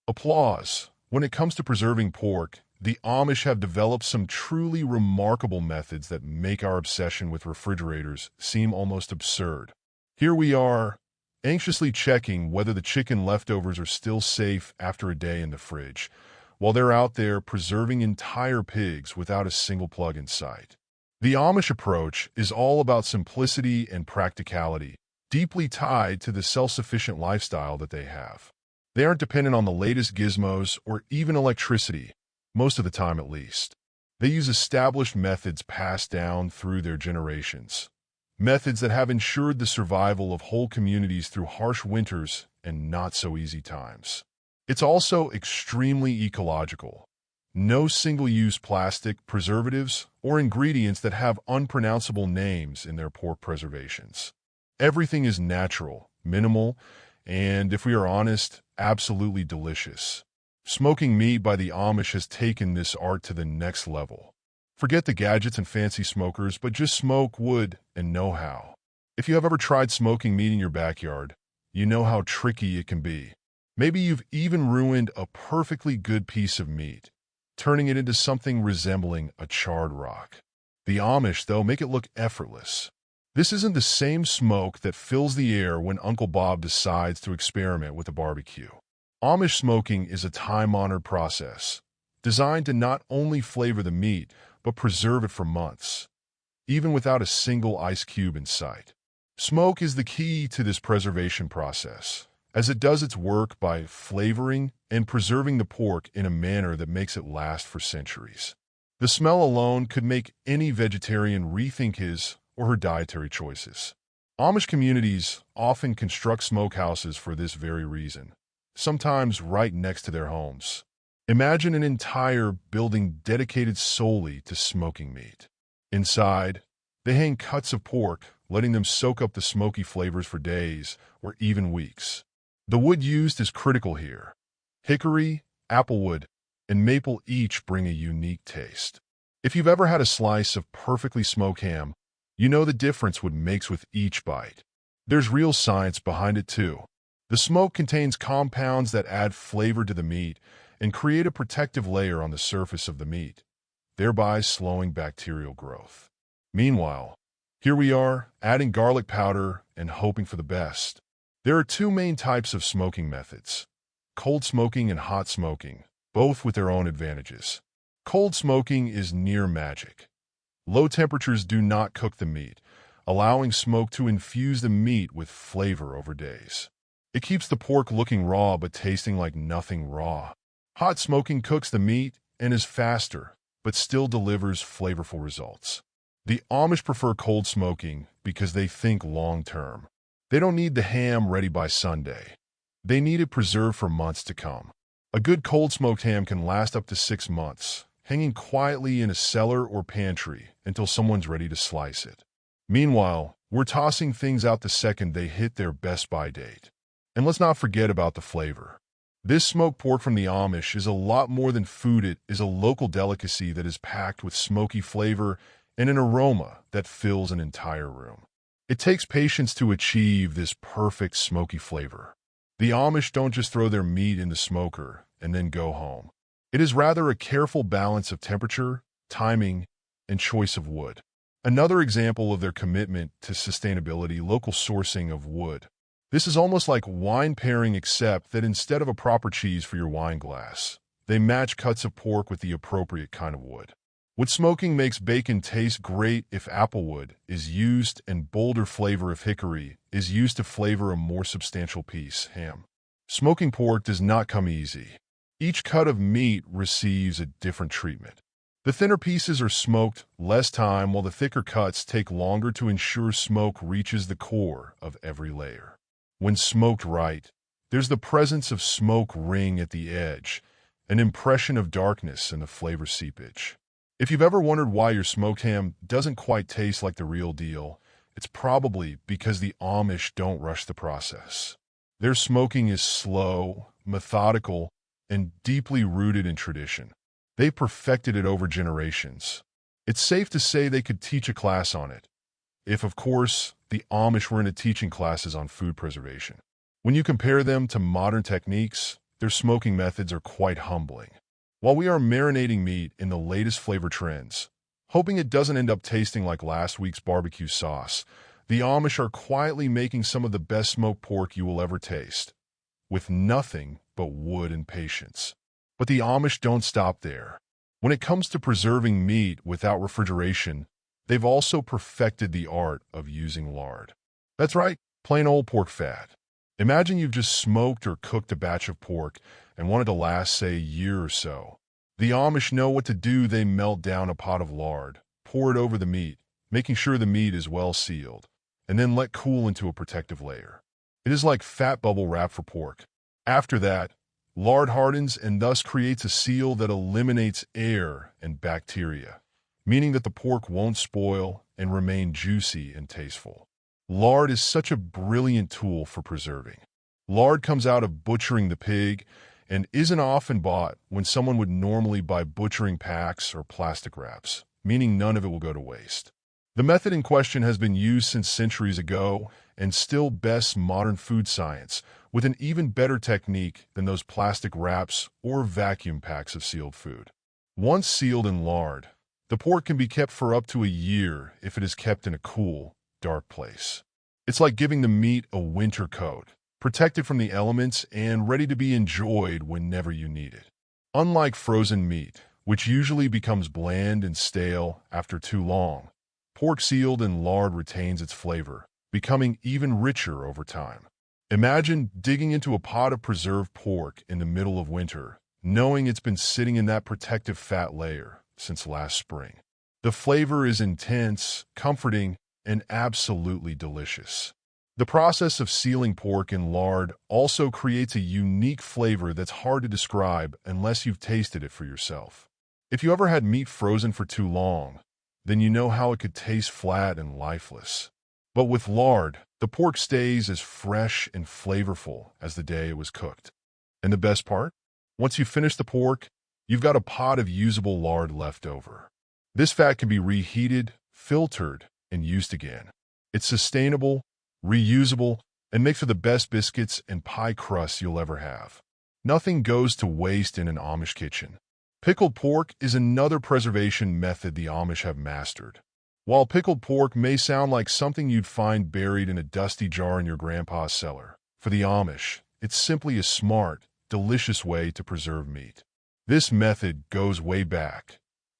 Applause. When it comes to preserving pork, the Amish have developed some truly remarkable methods that make our obsession with refrigerators seem almost absurd. Here we are, anxiously checking whether the chicken leftovers are still safe after a day in the fridge, while they're out there preserving entire pigs without a single plug in sight. The Amish approach is all about simplicity and practicality, deeply tied to the self-sufficient lifestyle that they have. They aren't dependent on the latest gizmos or even electricity, most of the time at least. They use established methods passed down through their generations, methods that have ensured the survival of whole communities through harsh winters and not-so-easy times. It's also extremely ecological. No single-use plastic, preservatives, or ingredients that have unpronounceable names in their pork preservations. Everything is natural, minimal, and, if we are honest, absolutely delicious. Smoking meat by the Amish has taken this art to the next level. Forget the gadgets and fancy smokers, but just smoke wood and know how. If you have ever tried smoking meat in your backyard, you know how tricky it can be. Maybe you've even ruined a perfectly good piece of meat, turning it into something resembling a charred rock. The Amish, though, make it look effortless. This isn't the same smoke that fills the air when Uncle Bob decides to experiment with a barbecue. Amish smoking is a time-honored process, designed to not only flavor the meat, but preserve it for months, even without a single ice cube in sight. Smoke is the key to this preservation process, as it does its work by flavoring and preserving the pork in a manner that makes it last for centuries. The smell alone could make any vegetarian rethink his or her dietary choices. Amish communities often construct smokehouses for this very reason, sometimes right next to their homes. Imagine an entire building dedicated solely to smoking meat. Inside, they hang cuts of pork, letting them soak up the smoky flavors for days or even weeks. The wood used is critical here. Hickory, applewood, and maple each bring a unique taste. If you've ever had a slice of perfectly smoked ham, you know the difference wood makes with each bite. There's real science behind it too. The smoke contains compounds that add flavor to the meat and create a protective layer on the surface of the meat, thereby slowing bacterial growth. Meanwhile, here we are, adding garlic powder and hoping for the best. There are two main types of smoking methods: cold smoking and hot smoking, both with their own advantages. Cold smoking is near magic. Low temperatures do not cook the meat, allowing smoke to infuse the meat with flavor over days. It keeps the pork looking raw but tasting like nothing raw. Hot smoking cooks the meat and is faster, but still delivers flavorful results. The Amish prefer cold smoking because they think long-term. They don't need the ham ready by Sunday. They need it preserved for months to come. A good cold-smoked ham can last up to 6 months, hanging quietly in a cellar or pantry until someone's ready to slice it. Meanwhile, we're tossing things out the second they hit their best-by date. And let's not forget about the flavor. This smoked pork from the Amish is a lot more than food. It is a local delicacy that is packed with smoky flavor and an aroma that fills an entire room. It takes patience to achieve this perfect smoky flavor. The Amish don't just throw their meat in the smoker and then go home. It is rather a careful balance of temperature, timing, and choice of wood. Another example of their commitment to sustainability: local sourcing of wood. This is almost like wine pairing, except that instead of a proper cheese for your wine glass, they match cuts of pork with the appropriate kind of wood. Wood smoking makes bacon taste great if applewood is used, and bolder flavor if hickory is used to flavor a more substantial piece, ham. Smoking pork does not come easy. Each cut of meat receives a different treatment. The thinner pieces are smoked less time, while the thicker cuts take longer to ensure smoke reaches the core of every layer. When smoked right, there's the presence of smoke ring at the edge, an impression of darkness and the flavor seepage. If you've ever wondered why your smoked ham doesn't quite taste like the real deal, it's probably because the Amish don't rush the process. Their smoking is slow, methodical, and deeply rooted in tradition. They perfected it over generations. It's safe to say they could teach a class on it, if, of course, the Amish were into teaching classes on food preservation. When you compare them to modern techniques, their smoking methods are quite humbling. While we are marinating meat in the latest flavor trends, hoping it doesn't end up tasting like last week's barbecue sauce, the Amish are quietly making some of the best smoked pork you will ever taste, with nothing but wood and patience. But the Amish don't stop there. When it comes to preserving meat without refrigeration, they've also perfected the art of using lard. That's right, plain old pork fat. Imagine you've just smoked or cooked a batch of pork and want it to last, say, a year or so. The Amish know what to do. They melt down a pot of lard, pour it over the meat, making sure the meat is well sealed, and then let cool into a protective layer. It is like fat bubble wrap for pork. After that, lard hardens and thus creates a seal that eliminates air and bacteria, meaning that the pork won't spoil and remain juicy and tasteful. Lard is such a brilliant tool for preserving. Lard comes out of butchering the pig and isn't often bought when someone would normally buy butchering packs or plastic wraps, meaning none of it will go to waste. The method in question has been used since centuries ago and still bests modern food science with an even better technique than those plastic wraps or vacuum packs of sealed food. Once sealed in lard, the pork can be kept for up to a year if it is kept in a cool, dark place. It's like giving the meat a winter coat, protected from the elements and ready to be enjoyed whenever you need it. Unlike frozen meat, which usually becomes bland and stale after too long, pork sealed in lard retains its flavor, becoming even richer over time. Imagine digging into a pot of preserved pork in the middle of winter, knowing it's been sitting in that protective fat layer since last spring. The flavor is intense, comforting, and absolutely delicious. The process of sealing pork in lard also creates a unique flavor that's hard to describe unless you've tasted it for yourself. If you ever had meat frozen for too long, then you know how it could taste flat and lifeless. But with lard, the pork stays as fresh and flavorful as the day it was cooked. And the best part? Once you finish the pork, you've got a pot of usable lard left over. This fat can be reheated, filtered, and used again. It's sustainable, reusable, and makes for the best biscuits and pie crusts you'll ever have. Nothing goes to waste in an Amish kitchen. Pickled pork is another preservation method the Amish have mastered. While pickled pork may sound like something you'd find buried in a dusty jar in your grandpa's cellar, for the Amish, it's simply a smart, delicious way to preserve meat. This method goes way back,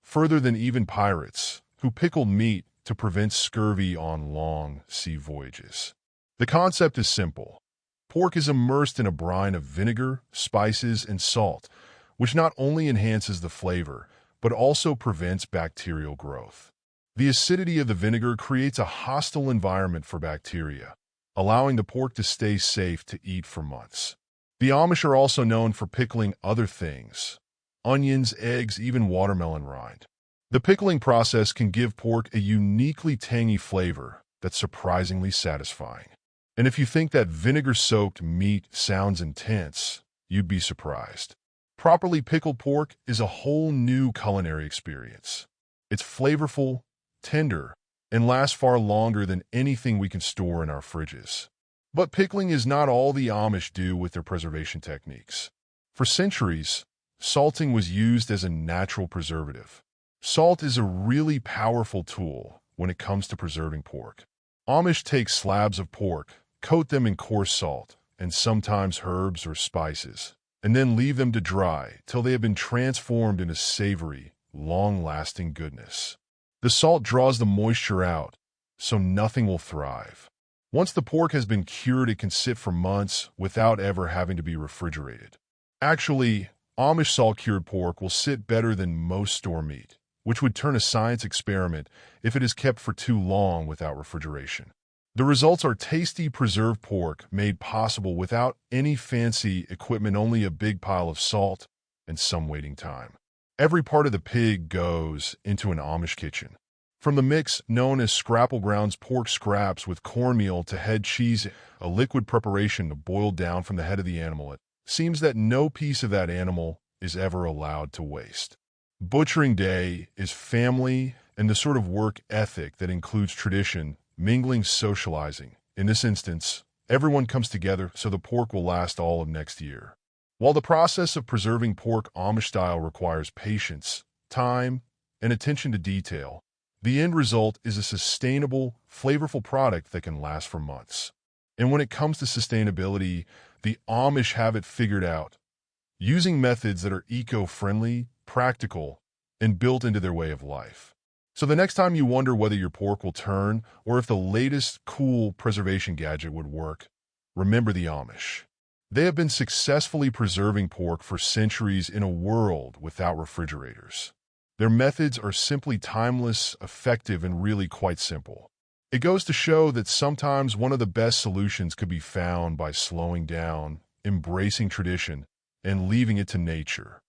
further than even pirates, who pickled meat to prevent scurvy on long sea voyages. The concept is simple. Pork is immersed in a brine of vinegar, spices, and salt, which not only enhances the flavor, but also prevents bacterial growth. The acidity of the vinegar creates a hostile environment for bacteria, allowing the pork to stay safe to eat for months. The Amish are also known for pickling other things: onions, eggs, even watermelon rind. The pickling process can give pork a uniquely tangy flavor that's surprisingly satisfying. And if you think that vinegar-soaked meat sounds intense, you'd be surprised. Properly pickled pork is a whole new culinary experience. It's flavorful, tender, and lasts far longer than anything we can store in our fridges. But pickling is not all the Amish do with their preservation techniques. For centuries, salting was used as a natural preservative. Salt is a really powerful tool when it comes to preserving pork. Amish take slabs of pork, coat them in coarse salt, and sometimes herbs or spices, and then leave them to dry till they have been transformed into savory, long-lasting goodness. The salt draws the moisture out, so nothing will thrive. Once the pork has been cured, it can sit for months without ever having to be refrigerated. Actually, Amish salt-cured pork will sit better than most store meat, which would turn a science experiment if it is kept for too long without refrigeration. The results are tasty preserved pork made possible without any fancy equipment, only a big pile of salt and some waiting time. Every part of the pig goes into an Amish kitchen. From the mix known as scrapple grounds, pork scraps with cornmeal, to head cheese, a liquid preparation boiled down from the head of the animal, it seems that no piece of that animal is ever allowed to waste. Butchering day is family and the sort of work ethic that includes tradition, mingling, socializing. In this instance, everyone comes together so the pork will last all of next year. While the process of preserving pork Amish-style requires patience, time, and attention to detail, the end result is a sustainable, flavorful product that can last for months. And when it comes to sustainability, the Amish have it figured out, using methods that are eco-friendly, practical, and built into their way of life. So the next time you wonder whether your pork will turn or if the latest cool preservation gadget would work, remember the Amish. They have been successfully preserving pork for centuries in a world without refrigerators. Their methods are simply timeless, effective, and really quite simple. It goes to show that sometimes one of the best solutions could be found by slowing down, embracing tradition, and leaving it to nature.